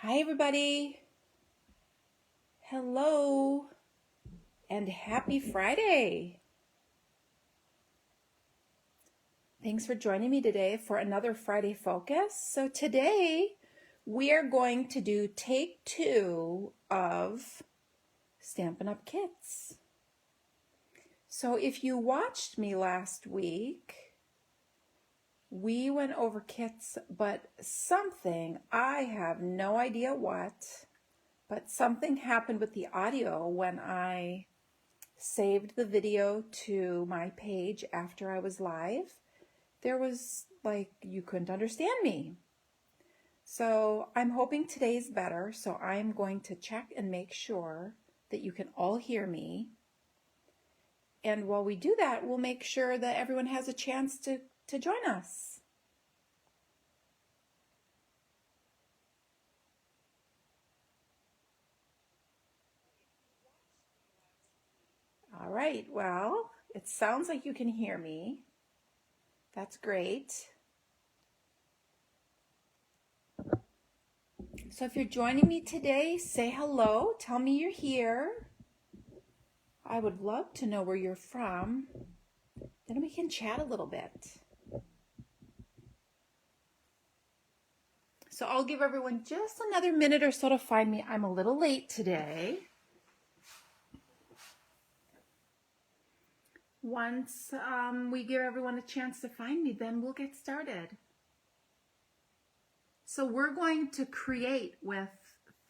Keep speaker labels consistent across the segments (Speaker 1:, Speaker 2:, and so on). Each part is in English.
Speaker 1: Hi, everybody. Hello, and happy Friday. Thanks for joining me today for another Friday Focus. So today we are going to do take 2 of Stampin' Up! Kits. So if you watched me last week, we went over kits, but something, I have no idea what, but something happened with the audio when I saved the video to my page after I was live. There was like, you couldn't understand me. So I'm hoping today's better. So I'm going to check and make sure that you can all hear me. And while we do that, we'll make sure that everyone has a chance to join us. All right, well, it sounds like you can hear me. That's great. So if you're joining me today, say hello, tell me you're here. I would love to know where you're from. Then we can chat a little bit. So I'll give everyone just another minute or so to find me. I'm a little late today. Once we give everyone a chance to find me, then we'll get started. So we're going to create with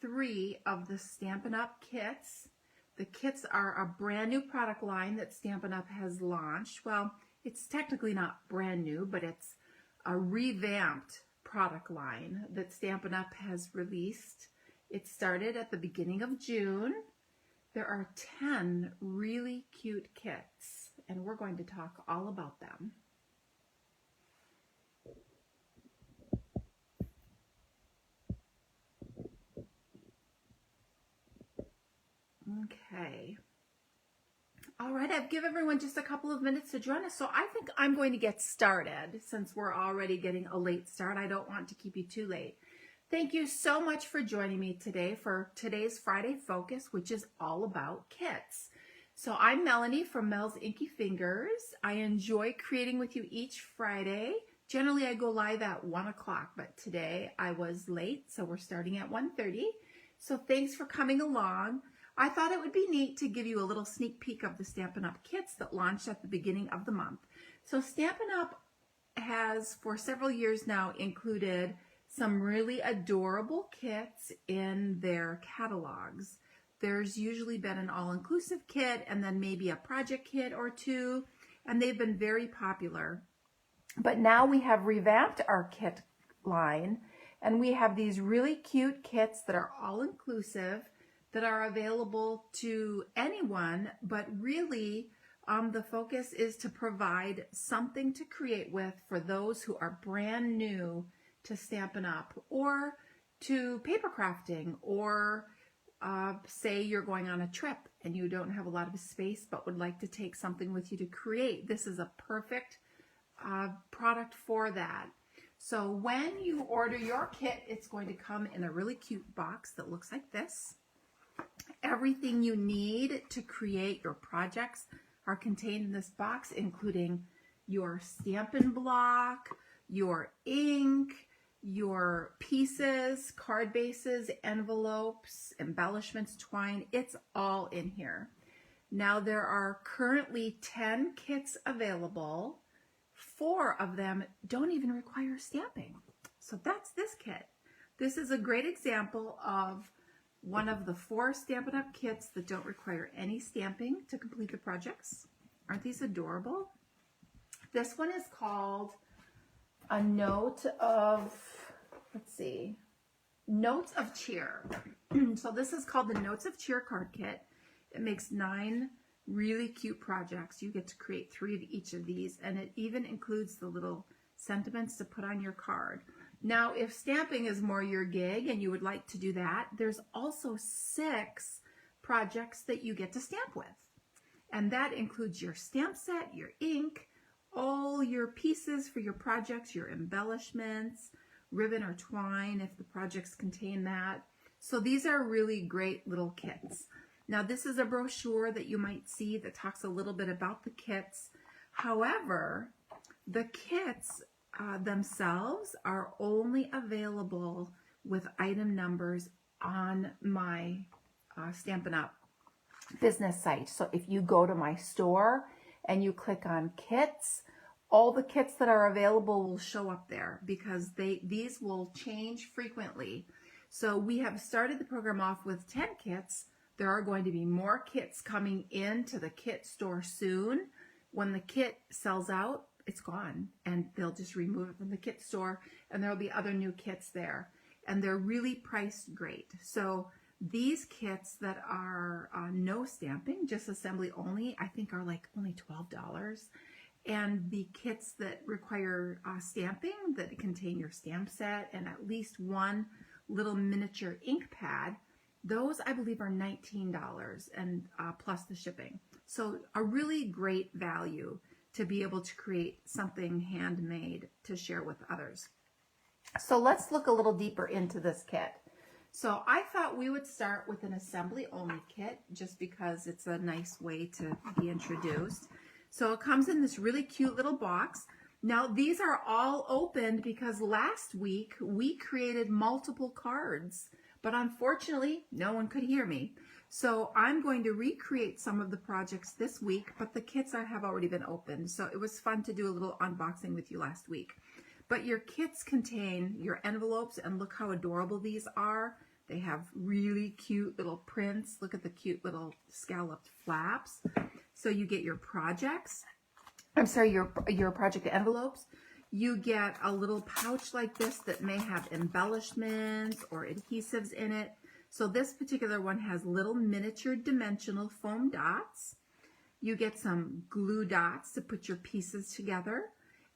Speaker 1: 3 of the Stampin' Up! Kits. The kits are a brand new product line that Stampin' Up! Has launched. Well, it's technically not brand new, but it's a revamped product line that Stampin' Up! Has released. It started at the beginning of June. There are 10 really cute kits, and we're going to talk all about them. Okay. All right, I've given everyone just a couple of minutes to join us, so I think I'm going to get started since we're already getting a late start. I don't want to keep you too late. Thank you so much for joining me today for today's Friday Focus, which is all about kits. So I'm Melanie from Mel's Inky Fingers. I enjoy creating with you each Friday. Generally, I go live at 1 o'clock, but today I was late, so we're starting at 1:30. So thanks for coming along. I thought it would be neat to give you a little sneak peek of the Stampin' Up! Kits that launched at the beginning of the month. So Stampin' Up! Has, for several years now, included some really adorable kits in their catalogs. There's usually been an all-inclusive kit and then maybe a project kit or 2, and they've been very popular. But now we have revamped our kit line, and we have these really cute kits that are all-inclusive that are available to anyone, but really the focus is to provide something to create with for those who are brand new to Stampin' Up! Or to paper crafting, or say you're going on a trip and you don't have a lot of space but would like to take something with you to create. This is a perfect product for that. So when you order your kit, it's going to come in a really cute box that looks like this. Everything you need to create your projects are contained in this box, including your Stampin' Block, your ink, your pieces, card bases, envelopes, embellishments, twine. It's all in here. Now there are currently 10 kits available. 4 of them don't even require stamping. So that's this kit. This is a great example of one of the 4 Stampin' Up! Kits that don't require any stamping to complete the projects. Aren't these adorable? This one is called A Note of, let's see, Notes of Cheer. So this is called the Notes of Cheer card kit. It makes 9 really cute projects. You get to create 3 of each of these, and it even includes the little sentiments to put on your card. Now, if stamping is more your gig and you would like to do that, there's also 6 projects that you get to stamp with. And that includes your stamp set, your ink, all your pieces for your projects, your embellishments, ribbon or twine if the projects contain that. So these are really great little kits. Now this is a brochure that you might see that talks a little bit about the kits. However, the kits themselves are only available with item numbers on my Stampin' Up! Business site. So if you go to my store and you click on kits, all the kits that are available will show up there because these will change frequently. So we have started the program off with 10 kits. There are going to be more kits coming into the kit store soon. When the kit sells out, it's gone and they'll just remove it from the kit store and there'll be other new kits there. And they're really priced great. So these kits that are no stamping, just assembly only, I think are like only $12. And the kits that require stamping, that contain your stamp set and at least one little miniature ink pad, those I believe are $19 and plus the shipping. So a really great value to be able to create something handmade to share with others. So let's look a little deeper into this kit. So I thought we would start with an assembly only kit just because it's a nice way to be introduced. So it comes in this really cute little box. Now these are all opened because last week we created multiple cards, but unfortunately no one could hear me. So I'm going to recreate some of the projects this week, but the kits have already been opened. So it was fun to do a little unboxing with you last week. But your kits contain your envelopes, and look how adorable these are. They have really cute little prints. Look at the cute little scalloped flaps. So you get your projects. I'm sorry, your project envelopes. You get a little pouch like this that may have embellishments or adhesives in it. So this particular one has little miniature dimensional foam dots. You get some glue dots to put your pieces together.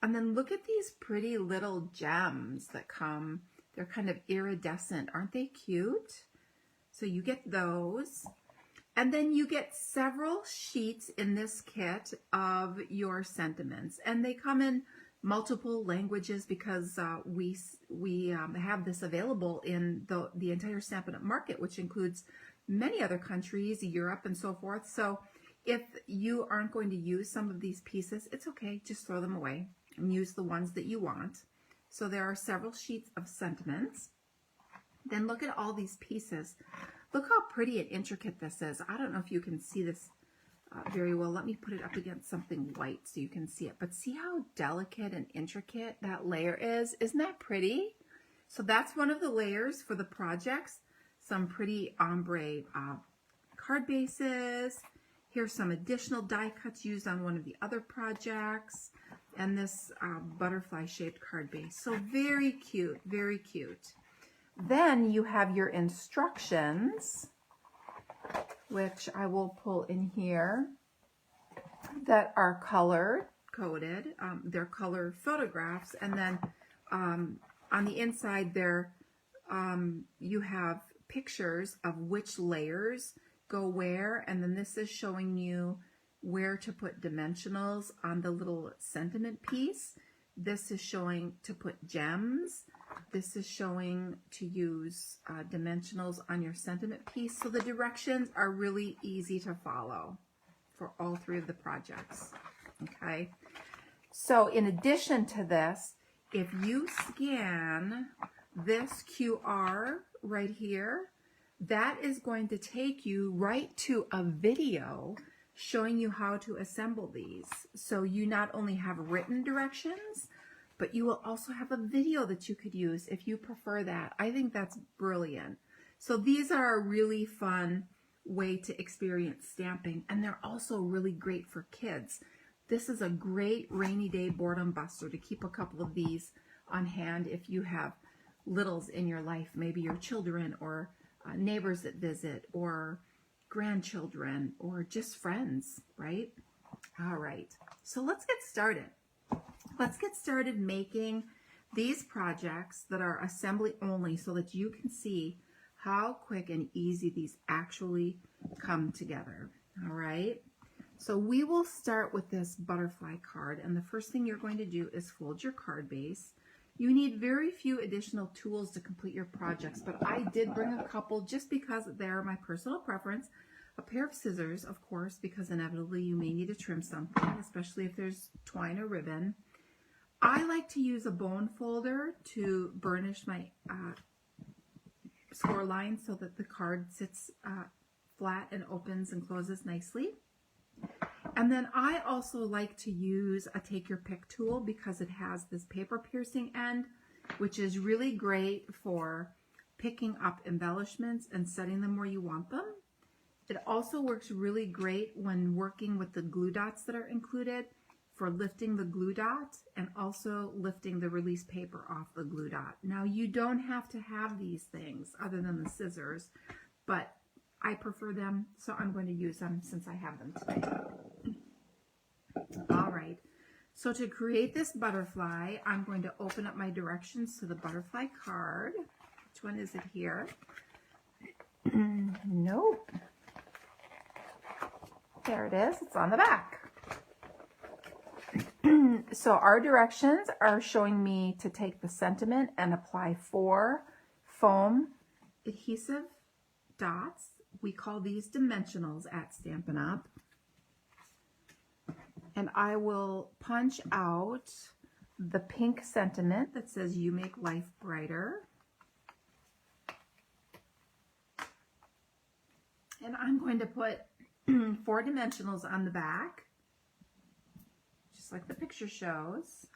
Speaker 1: And then look at these pretty little gems that come. They're kind of iridescent. Aren't they cute? So you get those. And then you get several sheets in this kit of your sentiments. And they come in multiple languages because we have this available in the entire Stampin' Up! Market, which includes many other countries, Europe and so forth. So if you aren't going to use some of these pieces, it's okay. Just throw them away and use the ones that you want. So there are several sheets of sentiments. Then look at all these pieces. Look how pretty and intricate this is. I don't know if you can see this very well. Let me put it up against something white so you can see it. But see how delicate and intricate that layer is? Isn't that pretty? So that's one of the layers for the projects. Some pretty ombre card bases. Here's some additional die cuts used on one of the other projects. And this butterfly shaped card base. So very cute, very cute. Then you have your instructions, which I will pull in here, that are color coded. They're color photographs. And then on the inside there, you have pictures of which layers go where. And then this is showing you where to put dimensionals on the little sentiment piece. This is showing to put gems. This is showing to use dimensionals on your sentiment piece. So the directions are really easy to follow for all three of the projects. Okay. So in addition to this, if you scan this QR right here, that is going to take you right to a video showing you how to assemble these. So you not only have written directions, but you will also have a video that you could use if you prefer that. I think that's brilliant. So these are a really fun way to experience stamping, and they're also really great for kids. This is a great rainy day boredom buster to keep a couple of these on hand if you have littles in your life, maybe your children or neighbors that visit or grandchildren or just friends, right? All right, so let's get started. Let's get started making these projects that are assembly only so that you can see how quick and easy these actually come together. All right, so we will start with this butterfly card, and the first thing you're going to do is fold your card base. You need very few additional tools to complete your projects, but I did bring a couple just because they're my personal preference. A pair of scissors, of course, because inevitably you may need to trim something, especially if there's twine or ribbon. I like to use a bone folder to burnish my score line so that the card sits flat and opens and closes nicely. And then I also like to use a take your pick tool because it has this paper piercing end, which is really great for picking up embellishments and setting them where you want them. It also works really great when working with the glue dots that are included for lifting the glue dot and also lifting the release paper off the glue dot. Now you don't have to have these things other than the scissors, but I prefer them, so I'm going to use them since I have them today. All right, so to create this butterfly, I'm going to open up my directions to the butterfly card. Which one is it here? Nope. There it is, it's on the back. So our directions are showing me to take the sentiment and apply 4 foam adhesive dots. We call these dimensionals at Stampin' Up. And I will punch out the pink sentiment that says "You make life brighter." And I'm going to put 4 dimensionals on the back, just like the picture shows.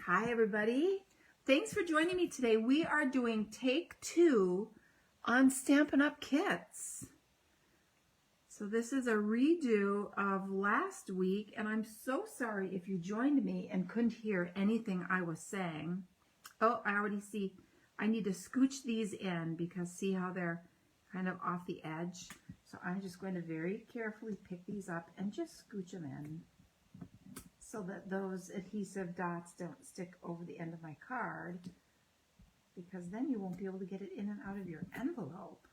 Speaker 1: Hi everybody. Thanks for joining me today. We are doing take 2 on Stampin' Up kits. So this is a redo of last week, and I'm so sorry if you joined me and couldn't hear anything I was saying. Oh, I already see. I need to scooch these in because see how they're kind of off the edge. So I'm just going to very carefully pick these up and just scooch them in so that those adhesive dots don't stick over the end of my card, because then you won't be able to get it in and out of your envelope.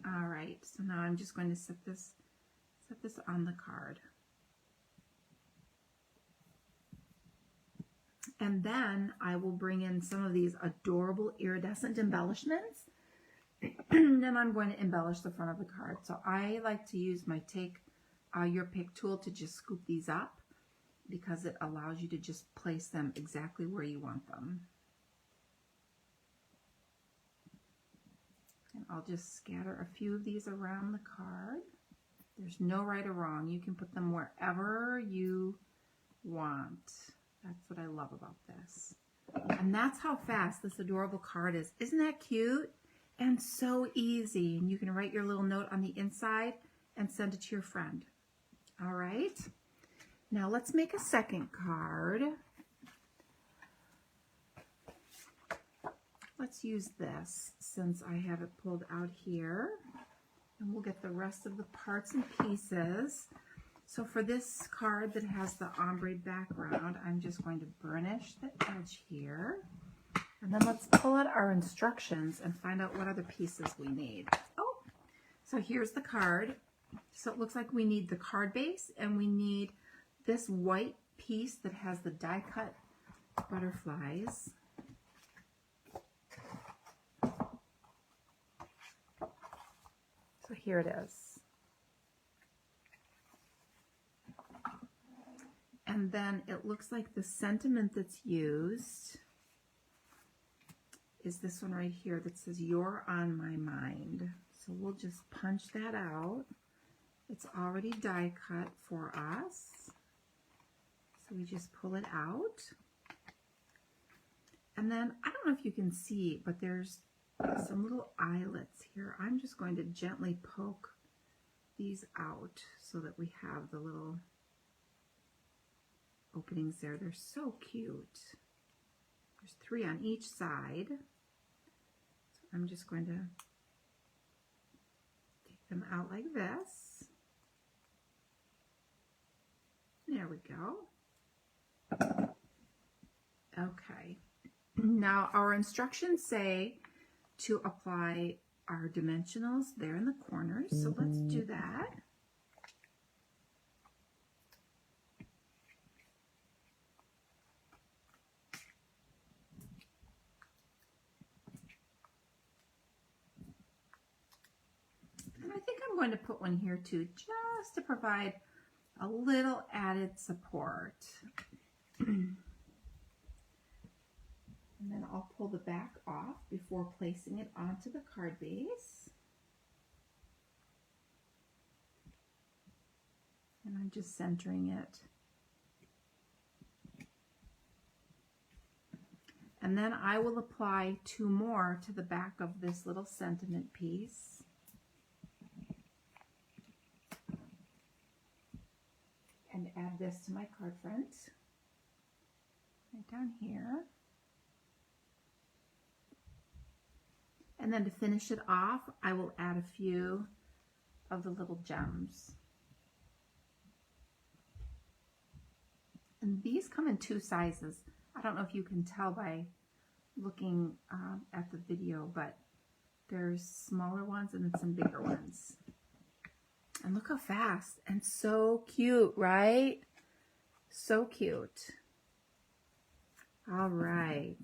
Speaker 1: All right, so now I'm just going to set this on the card. And then I will bring in some of these adorable iridescent embellishments. And I'm going to embellish the front of the card. So I like to use my take your pick tool to just scoop these up because it allows you to just place them exactly where you want them. And I'll just scatter a few of these around the card. There's no right or wrong. You can put them wherever you want. That's what I love about this. And that's how fast this adorable card is. Isn't that cute? And so easy. And you can write your little note on the inside and send it to your friend. All right. Now let's make a second card. Let's use this since I have it pulled out here. And we'll get the rest of the parts and pieces. So for this card that has the ombre background, I'm just going to burnish the edge here. And then let's pull out our instructions and find out what other pieces we need. Oh, so here's the card. So it looks like we need the card base and we need this white piece that has the die cut butterflies. So here it is. And then it looks like the sentiment that's used is this one right here that says "You're on my mind." So we'll just punch that out. It's already die cut for us. So we just pull it out. And then, I don't know if you can see, but there's some little eyelets here. I'm just going to gently poke these out so that we have the little openings there. They're so cute. There's 3 on each side. So I'm just going to take them out like this. There we go. Okay. Now our instructions say to apply our dimensionals there in the corners. So let's do that. going to put one here too, just to provide a little added support. And then I'll pull the back off before placing it onto the card base. And I'm just centering it. And then I will apply 2 more to the back of this little sentiment piece. And add this to my card front. Right down here. And then to finish it off, I will add a few of the little gems. And these come in 2 sizes. I don't know if you can tell by looking at the video, but there's smaller ones and then some bigger ones. And look how fast and so cute, right? So cute. All right.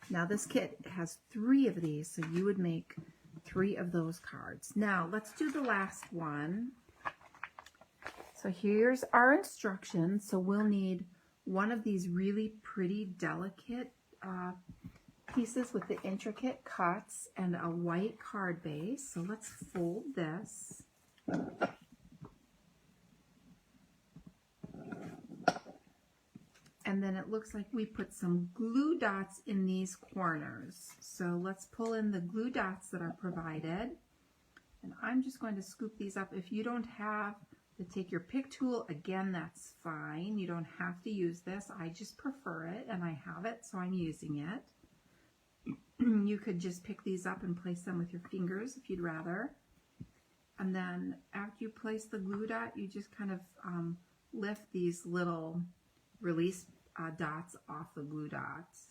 Speaker 1: Now this kit has 3 of these, so you would make 3 of those cards. Now let's do the last one. So here's our instructions. So we'll need one of these really pretty delicate pieces with the intricate cuts and a white card base. So let's fold this. And then it looks like we put some glue dots in these corners. So let's pull in the glue dots that are provided. And I'm just going to scoop these up. If you don't have to take your pick tool, again, that's fine. You don't have to use this. I just prefer it and I have it, so I'm using it. You could just pick these up and place them with your fingers if you'd rather. And then after you place the glue dot, you just kind of lift these little release dots off the glue dots.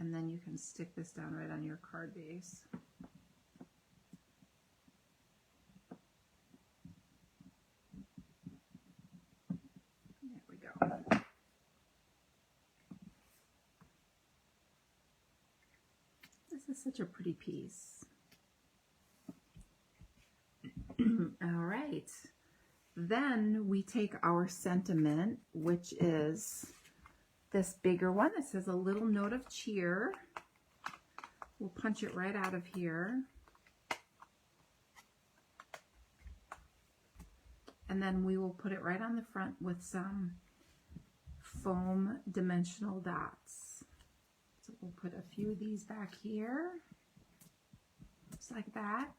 Speaker 1: And then you can stick this down right on your card base. There we go. This is such a pretty piece. All right. Then we take our sentiment, which is this bigger one that says a little note of cheer. We'll punch it right out of here. And then we will put it right on the front with some foam dimensional dots. So we'll put a few of these back here, just like that.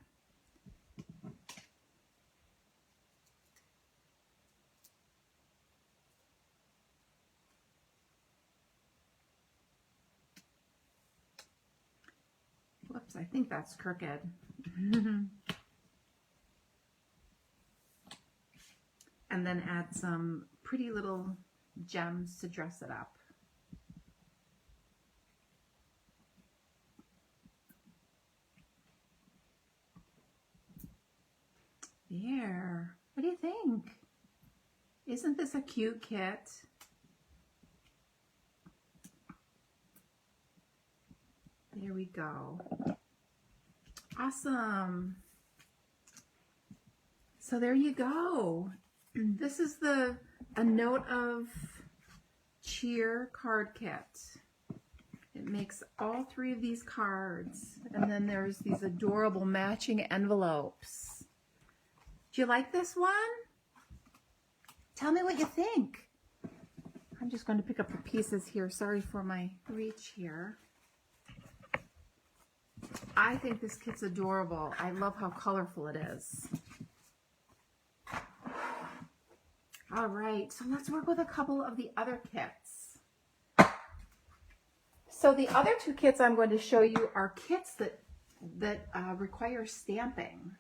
Speaker 1: Whoops, I think that's crooked. And then add some pretty little gems to dress it up. There. What do you think? Isn't this a cute kit? There we go. Awesome. So there you go. This is a note of cheer card kit. It makes all 3 of these cards. And then there's these adorable matching envelopes. Do you like this one? Tell me what you think. I'm just going to pick up the pieces here. Sorry for my reach here. I think this kit's adorable. I love how colorful it is. All right, so let's work with a couple of the other kits. So the other 2 kits I'm going to show you are kits that require stamping.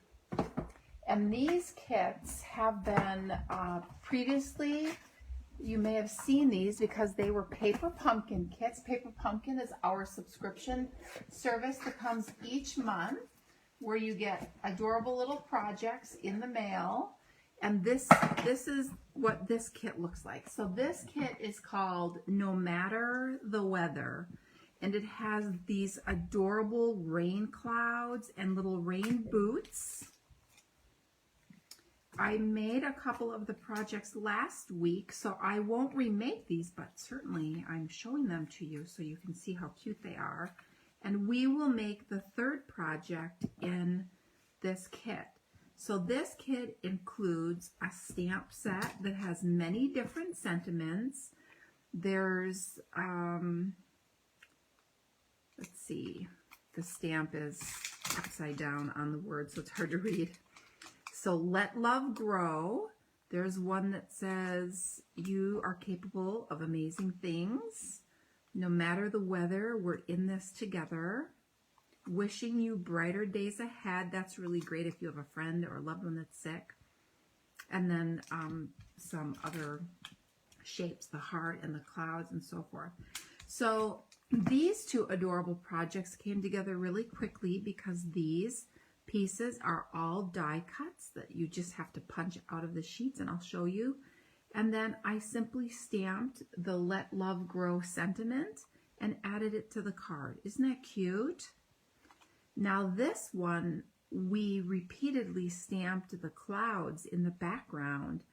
Speaker 1: And these kits have been previously, you may have seen these because they were Paper Pumpkin kits. Paper Pumpkin is our subscription service that comes each month where you get adorable little projects in the mail. And this is what this kit looks like. So this kit is called No Matter the Weather. And it has these adorable rain clouds and little rain boots. I made a couple of the projects last week, so I won't remake these, but certainly I'm showing them to you so you can see how cute they are. And we will make the third project in this kit. So this kit includes a stamp set that has many different sentiments. There's, let's see, the stamp is upside down on the word, so it's hard to read. So Let Love Grow. There's one that says, you are capable of amazing things. No matter the weather, we're in this together. Wishing you brighter days ahead. That's really great if you have a friend or a loved one that's sick. And then some other shapes, the heart and the clouds and so forth. So these two adorable projects came together really quickly because these pieces are all die cuts that you just have to punch out of the sheets, and I'll show you. And then I simply stamped the Let Love Grow sentiment and added it to the card. Isn't that cute? Now this one, we repeatedly stamped the clouds in the background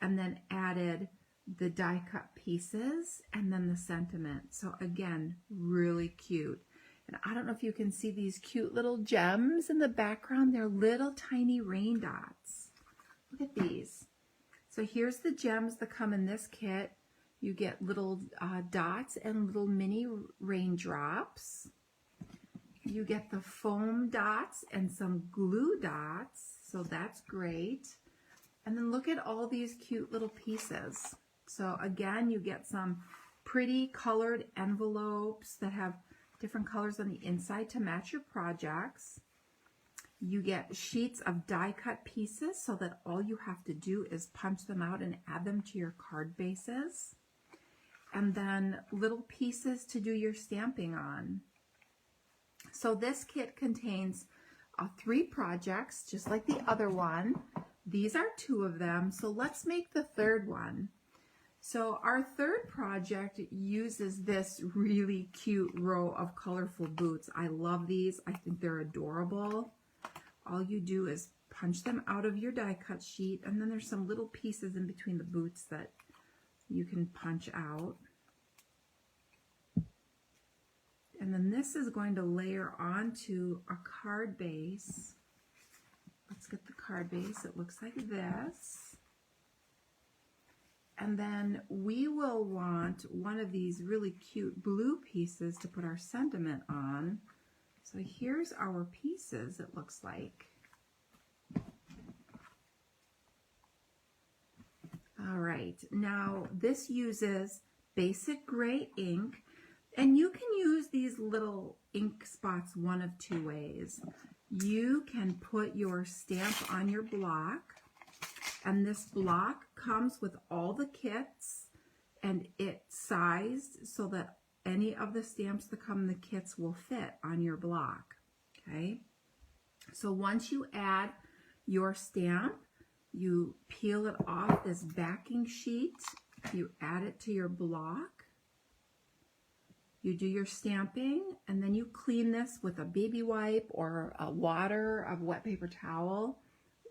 Speaker 1: and then added the die cut pieces and then the sentiment. So again, really cute. And I don't know if you can see these cute little gems in the background. They're little tiny rain dots. Look at these. So here's the gems that come in this kit. You get little dots and little mini raindrops. You get the foam dots and some glue dots. So that's great. And then look at all these cute little pieces. So again, you get some pretty colored envelopes that have different colors on the inside to match your projects. You get sheets of die cut pieces so that all you have to do is punch them out and add them to your card bases. And then little pieces to do your stamping on. So this kit contains 3 projects, just like the other one. These are 2 of them, so let's make the third one. So our third project uses this really cute row of colorful boots. I love these. I think they're adorable. All you do is punch them out of your die cut sheet, and then there's some little pieces in between the boots that you can punch out. And then this is going to layer onto a card base. Let's get the card base. It looks like this. And then we will want one of these really cute blue pieces to put our sentiment on. So here's our pieces, it looks like. All right, now this uses basic gray ink, and you can use these little ink spots one of 2 ways. You can put your stamp on your block, and this block comes with all the kits, and it's sized so that any of the stamps that come in the kits will fit on your block, okay? So once you add your stamp, you peel it off this backing sheet, you add it to your block, you do your stamping, and then you clean this with a baby wipe or a wet paper towel,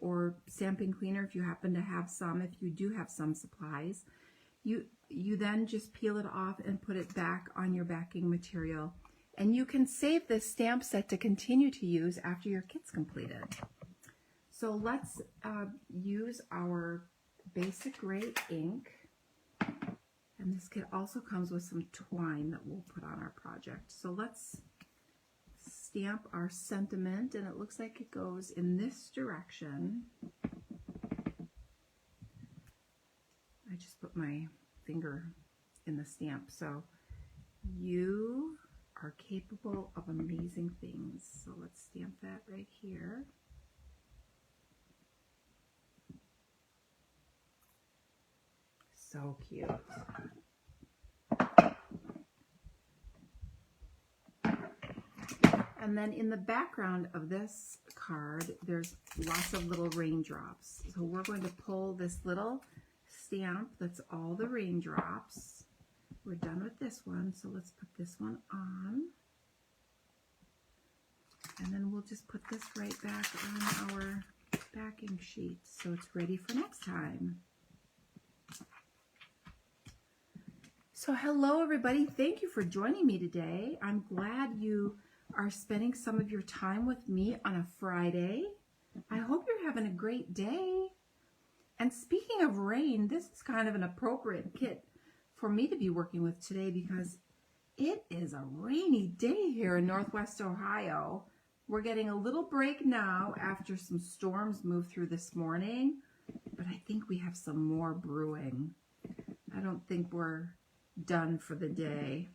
Speaker 1: or stamping cleaner if you happen to have some, if you do have some supplies. You then just peel it off and put it back on your backing material. And you can save this stamp set to continue to use after your kit's completed. So let's use our basic gray ink. And this kit also comes with some twine that we'll put on our project. So let's stamp our sentiment, and it looks like it goes in this direction. I just put my finger in the stamp. So you are capable of amazing things. So let's stamp that right here. So cute. And then in the background of this card, there's lots of little raindrops. So we're going to pull this little stamp that's all the raindrops. We're done with this one, so let's put this one on. And then we'll just put this right back on our backing sheet so it's ready for next time. So hello everybody, thank you for joining me today. I'm glad you are spending some of your time with me on a Friday. I hope you're having a great day. And speaking of rain, this is kind of an appropriate kit for me to be working with today because it is a rainy day here in Northwest Ohio. We're getting a little break now after some storms moved through this morning, but I think we have some more brewing. I don't think we're done for the day.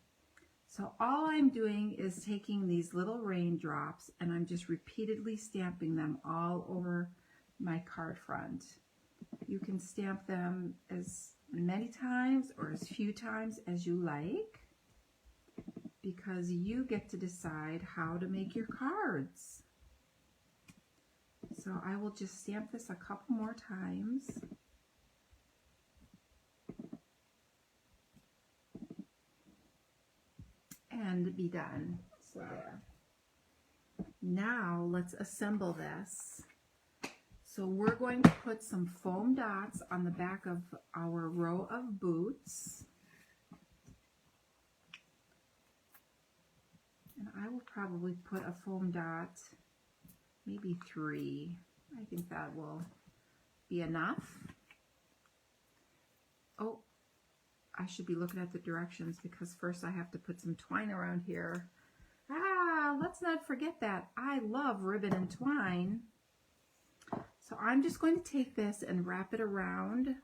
Speaker 1: So all I'm doing is taking these little raindrops and I'm just repeatedly stamping them all over my card front. You can stamp them as many times or as few times as you like because you get to decide how to make your cards. So I will just stamp this a couple more times. And be done. So there. Now let's assemble this. So we're going to put some foam dots on the back of our row of boots. And I will probably put a foam dot, maybe 3. I think that will be enough. Oh, I should be looking at the directions because first I have to put some twine around here. Let's not forget that. I love ribbon and twine. So I'm just going to take this and wrap it around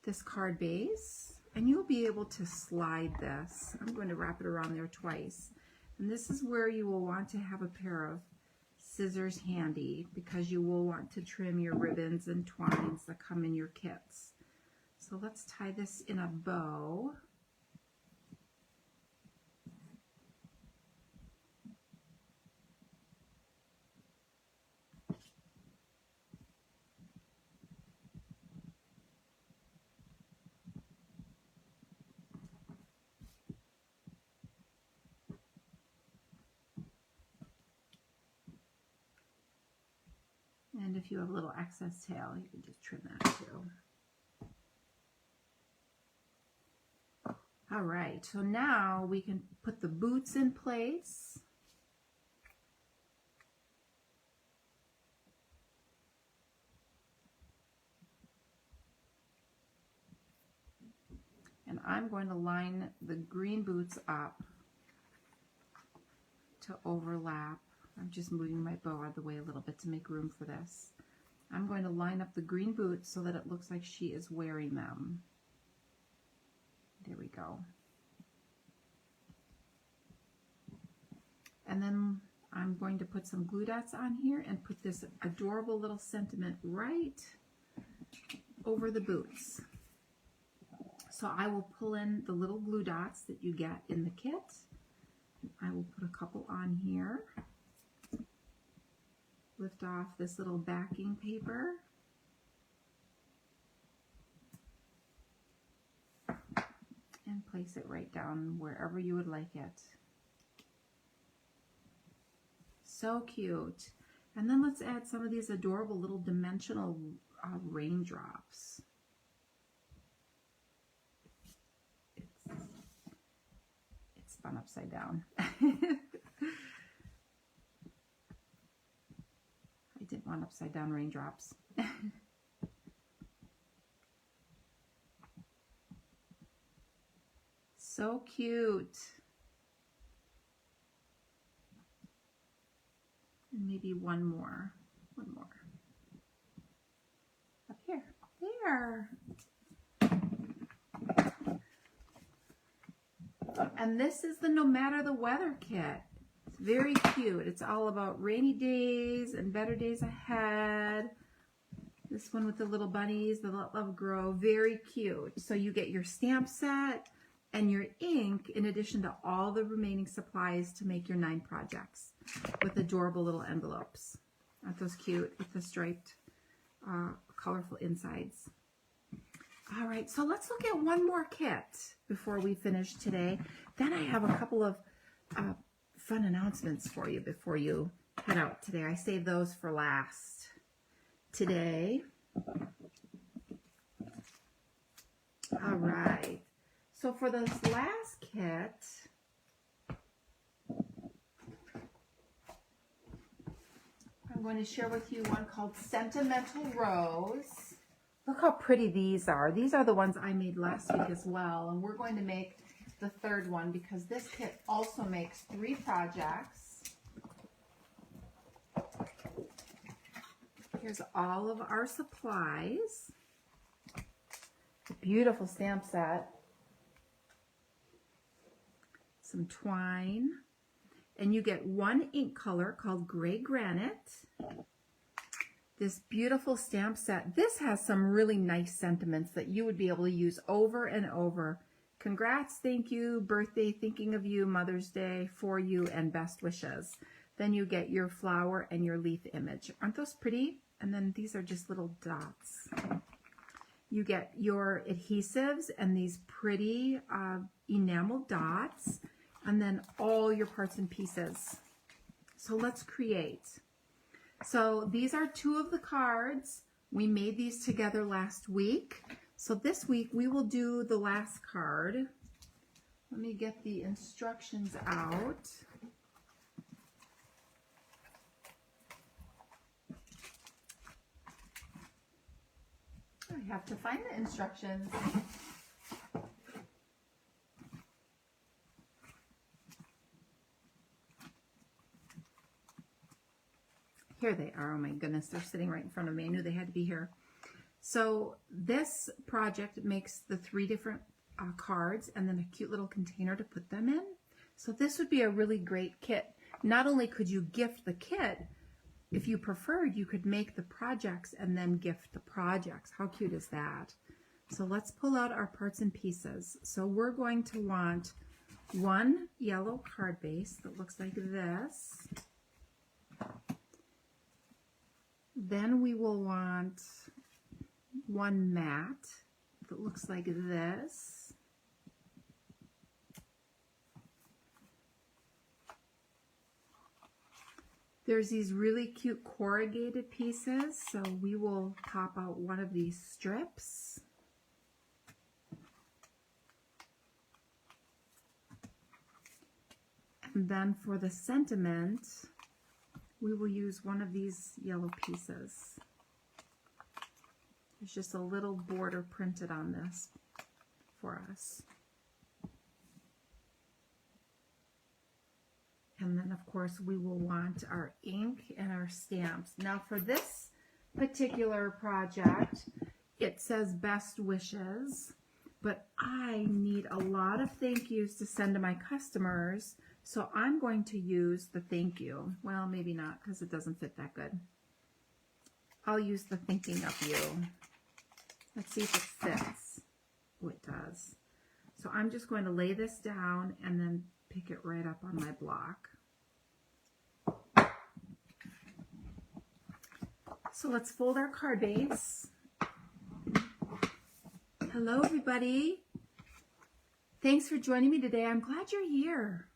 Speaker 1: this card base and you'll be able to slide this. I'm going to wrap it around there twice. And this is where you will want to have a pair of scissors handy because you will want to trim your ribbons and twines that come in your kits. So let's tie this in a bow. And if you have a little excess tail, you can just trim that too. All right, so now we can put the boots in place. And I'm going to line the green boots up to overlap. I'm just moving my bow out of the way a little bit to make room for this. I'm going to line up the green boots so that it looks like she is wearing them. There we go. And then I'm going to put some glue dots on here and put this adorable little sentiment right over the boots. So I will pull in the little glue dots that you get in the kit. I will put a couple on here. Lift off this little backing paper. And place it right down wherever you would like it. So cute. And then let's add some of these adorable little dimensional raindrops. It's spun upside down. I didn't want upside down raindrops. So cute. And maybe one more. Up here. There. And this is the No Matter the Weather kit. It's very cute. It's all about rainy days and better days ahead. This one with the little bunnies, the Let Love Grow. Very cute. So you get your stamp set and your ink in addition to all the remaining supplies to make your 9 projects with adorable little envelopes. Aren't those cute with the striped, colorful insides? All right, so let's look at one more kit before we finish today. Then I have a couple of fun announcements for you before you head out today. I saved those for last today. All right, so for this last kit, I'm going to share with you one called Sentimental Rose. Look how pretty these are. These are the ones I made last week as well, and we're going to make the third one because this kit also makes 3 projects. Here's all of our supplies. A beautiful stamp set. Some twine. And you get 1 ink color called Gray Granite. This beautiful stamp set. This has some really nice sentiments that you would be able to use over and over. Congrats, thank you, birthday, thinking of you, Mother's Day, for you, and best wishes. Then you get your flower and your leaf image. Aren't those pretty? And then these are just little dots. You get your adhesives and these pretty enamel dots, and then all your parts and pieces. So let's create. So these are 2 of the cards. We made these together last week. So this week we will do the last card. Let me get the instructions out. I have to find the instructions. Here they are. Oh my goodness, they're sitting right in front of me. I knew they had to be here. So this project makes the 3 different cards and then a cute little container to put them in. So this would be a really great kit. Not only could you gift the kit, if you preferred, you could make the projects and then gift the projects. How cute is that? So let's pull out our parts and pieces. So we're going to want 1 yellow card base that looks like this. Then we will want 1 mat that looks like this. There's these really cute corrugated pieces, so we will pop out 1 of these strips. And then for the sentiment, we will use 1 of these yellow pieces. There's just a little border printed on this for us. And then, of course, we will want our ink and our stamps. Now, for this particular project, it says best wishes, but I need a lot of thank yous to send to my customers, so I'm going to use the thank you. Well, maybe not, because it doesn't fit that good. I'll use the thinking of you. Let's see if it fits. Oh, it does. So I'm just going to lay this down and then pick it right up on my block. So let's fold our card base. Hello, everybody. Thanks for joining me today. I'm glad you're here.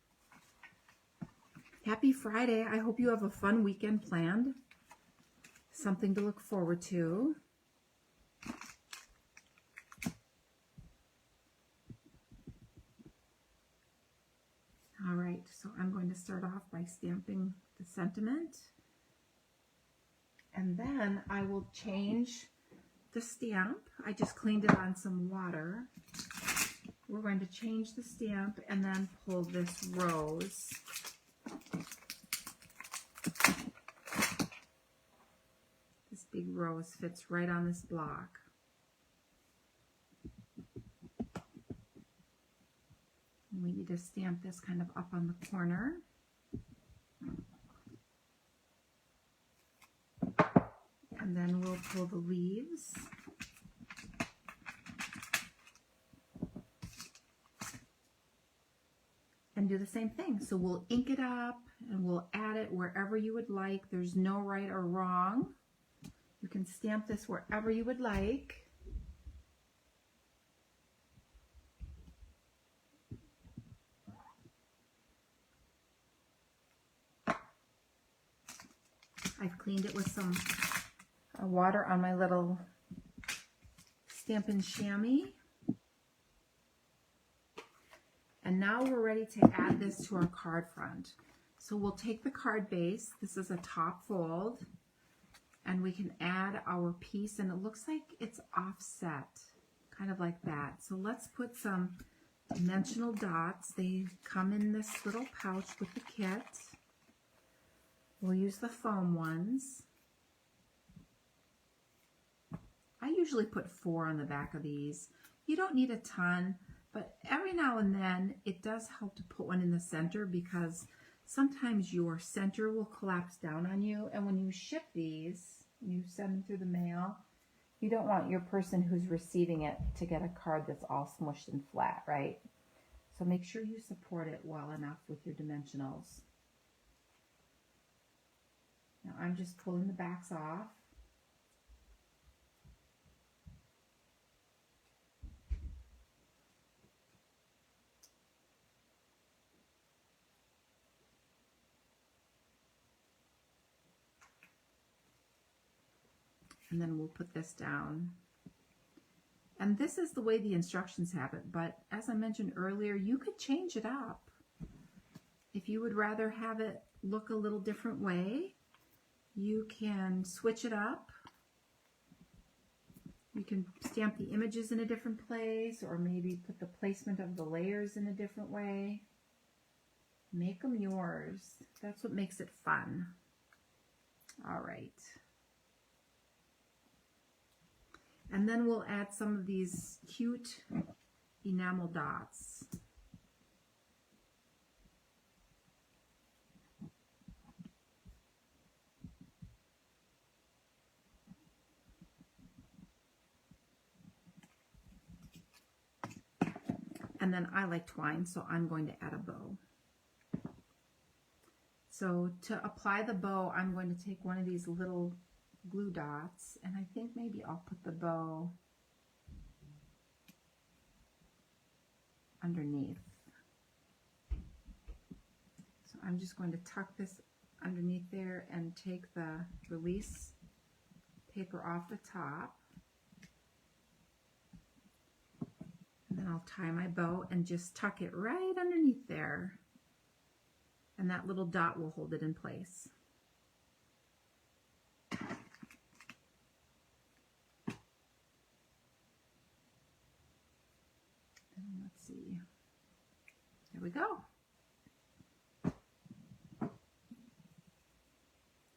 Speaker 1: Happy Friday. I hope you have a fun weekend planned. Something to look forward to. All right, so I'm going to start off by stamping the sentiment. And then I will change the stamp. I just cleaned it on some water. We're going to change the stamp and then pull this rose. This big rose fits right on this block. And we need to stamp this kind of up on the corner. And then we'll pull the leaves. and do the same thing. So we'll ink it up and we'll add it wherever you would like. There's no right or wrong. You can stamp this wherever you would like. I've cleaned it with some water on my little Stampin' Chamois. And now we're ready to add this to our card front. So we'll take the card base, this is a top fold, and we can add our piece, and it looks like it's offset, kind of like that. So let's put some dimensional dots. They come in this little pouch with the kit. We'll use the foam ones. I usually put 4 on the back of these. You don't need a ton, but every now and then it does help to put one in the center, because sometimes your center will collapse down on you, and when you ship these, you send them through the mail, you don't want your person who's receiving it to get a card that's all smushed and flat, right? So make sure you support it well enough with your dimensionals. Now I'm just pulling the backs off. And then we'll put this down. And this is the way the instructions have it, but as I mentioned earlier, you could change it up. If you would rather have it look a little different way, you can switch it up. You can stamp the images in a different place, or maybe put the placement of the layers in a different way. Make them yours. That's what makes it fun. All right. And then we'll add some of these cute enamel dots. And then I like twine, so I'm going to add a bow. So to apply the bow, I'm going to take one of these little glue dots, and I think maybe I'll put the bow underneath. So I'm just going to tuck this underneath there and take the release paper off the top. And then I'll tie my bow and just tuck it right underneath there. And that little dot will hold it in place. And let's see. There we go.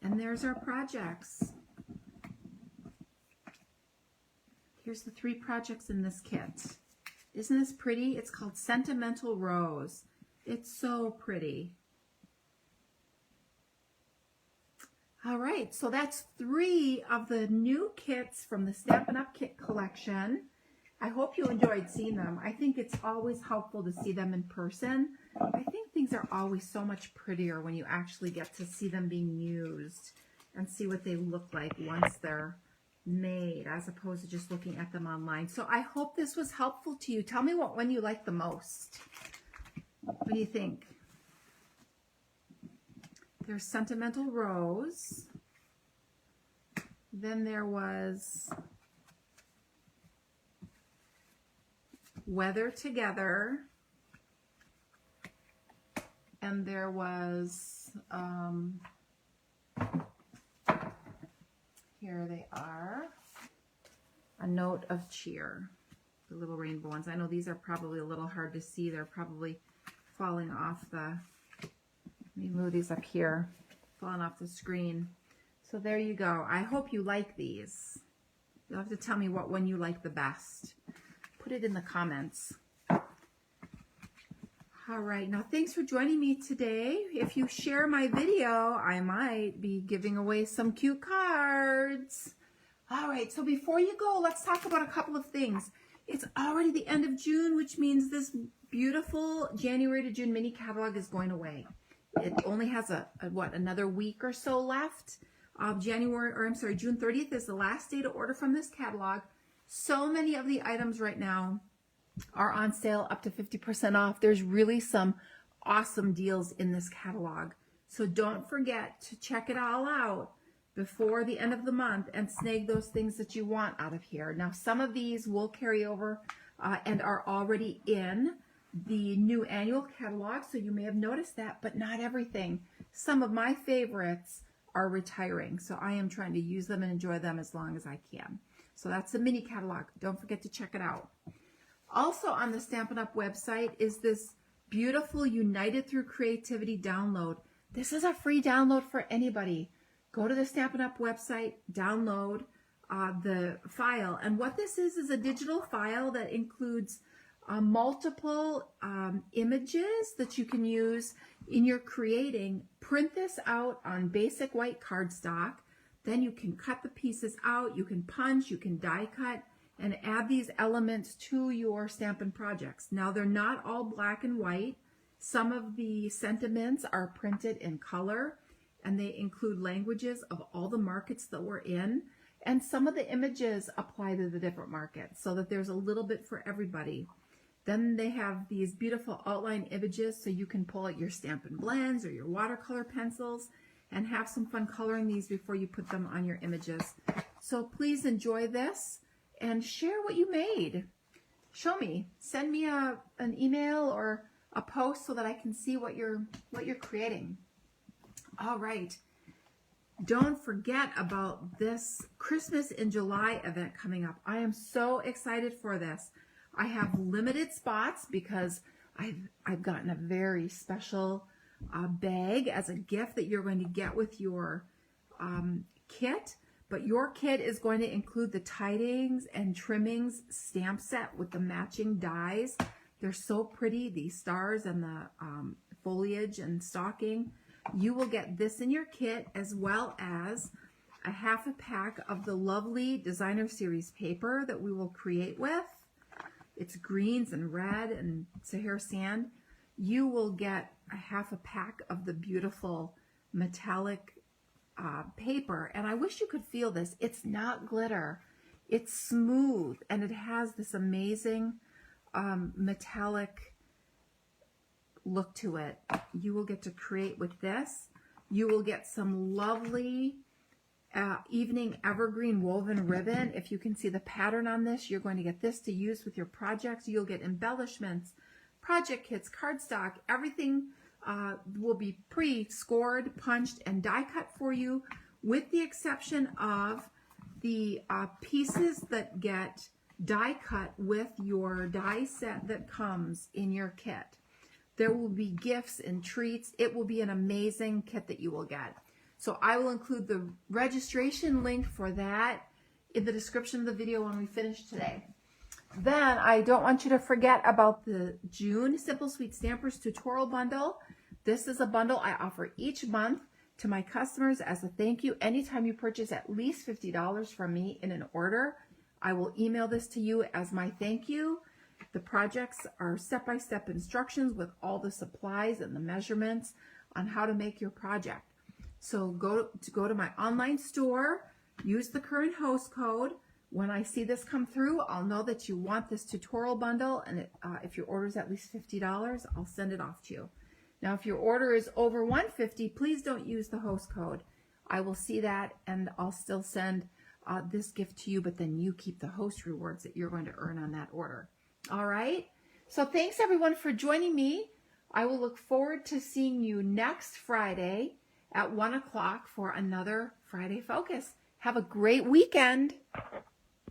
Speaker 1: And there's our projects. Here's the 3 projects in this kit. Isn't this pretty? It's called Sentimental Rose. It's so pretty. All right, so that's 3 of the new kits from the Stampin' Up! Kit collection. I hope you enjoyed seeing them. I think it's always helpful to see them in person. I think things are always so much prettier when you actually get to see them being used and see what they look like once they're made, as opposed to just looking at them online. So I hope this was helpful to you. Tell me what one you like the most. What do you think? There's Sentimental Rose. Then there was Weather Together. And there was, here they are, A Note of Cheer, the little rainbow ones. I know these are probably a little hard to see. They're probably falling off the, let me move these up here, falling off the screen. So there you go. I hope you like these. You'll have to tell me what one you like the best. Put it in the comments. All right, now thanks for joining me today. If you share my video, I might be giving away some cute cards. All right, so before you go, let's talk about a couple of things. It's already the end of June, which means this beautiful January to June mini catalog is going away. It only has another week or so left. June 30th is the last day to order from this catalog. So many of the items right now are on sale up to 50% off. There's really some awesome deals in this catalog. So don't forget to check it all out before the end of the month and snag those things that you want out of here. Now, some of these will carry over and are already in the new annual catalog, so you may have noticed that, but not everything. Some of my favorites are retiring, so I am trying to use them and enjoy them as long as I can. So that's the mini catalog. Don't forget to check it out. Also on the Stampin' Up! Website is this beautiful United Through Creativity download. This is a free download for anybody. Go to the Stampin' Up! Website, download the file. And what this is a digital file that includes multiple images that you can use in your creating. Print this out on basic white cardstock. Then you can cut the pieces out. You can punch, you can die cut, and add these elements to your Stampin' projects. Now, they're not all black and white. Some of the sentiments are printed in color, and they include languages of all the markets that we're in. And some of the images apply to the different markets so that there's a little bit for everybody. Then they have these beautiful outline images so you can pull out your Stampin' Blends or your watercolor pencils and have some fun coloring these before you put them on your images. So please enjoy this and share what you made. Show me. Send me an email or a post so that I can see what you're creating. All right. Don't forget about this Christmas in July event coming up. I am so excited for this. I have limited spots because I've gotten a very special bag as a gift that you're going to get with your kit. But your kit is going to include the tidings and trimmings stamp set with the matching dies. They're so pretty, the stars and the foliage and stocking. You will get this in your kit, as well as a half a pack of the lovely Designer Series paper that we will create with. It's greens and red and Sahara sand. You will get a half a pack of the beautiful metallic paper, and I wish you could feel this. It's not glitter. It's smooth, and it has this amazing metallic look to it. You will get to create with this. You will get some lovely evening evergreen woven ribbon. If you can see the pattern on this, you're going to get this to use with your projects. You'll get embellishments, project kits, cardstock. Everything will be pre-scored, punched, and die cut for you, with the exception of the pieces that get die cut with your die set that comes in your kit. There will be gifts and treats. It will be an amazing kit that you will get. So I will include the registration link for that in the description of the video when we finish today. Then I don't want you to forget about the June Simple Sweet Stampers Tutorial Bundle. This is a bundle I offer each month to my customers as a thank you. Anytime you purchase at least $50 from me in an order, I will email this to you as my thank you. The projects are step-by-step instructions with all the supplies and the measurements on how to make your project. So go to my online store, use the current host code. When I see this come through, I'll know that you want this tutorial bundle, and if your order is at least $50, I'll send it off to you. Now, if your order is over $150, please don't use the host code. I will see that, and I'll still send this gift to you, but then you keep the host rewards that you're going to earn on that order. All right? So thanks, everyone, for joining me. I will look forward to seeing you next Friday at 1 o'clock for another Friday Focus. Have a great weekend.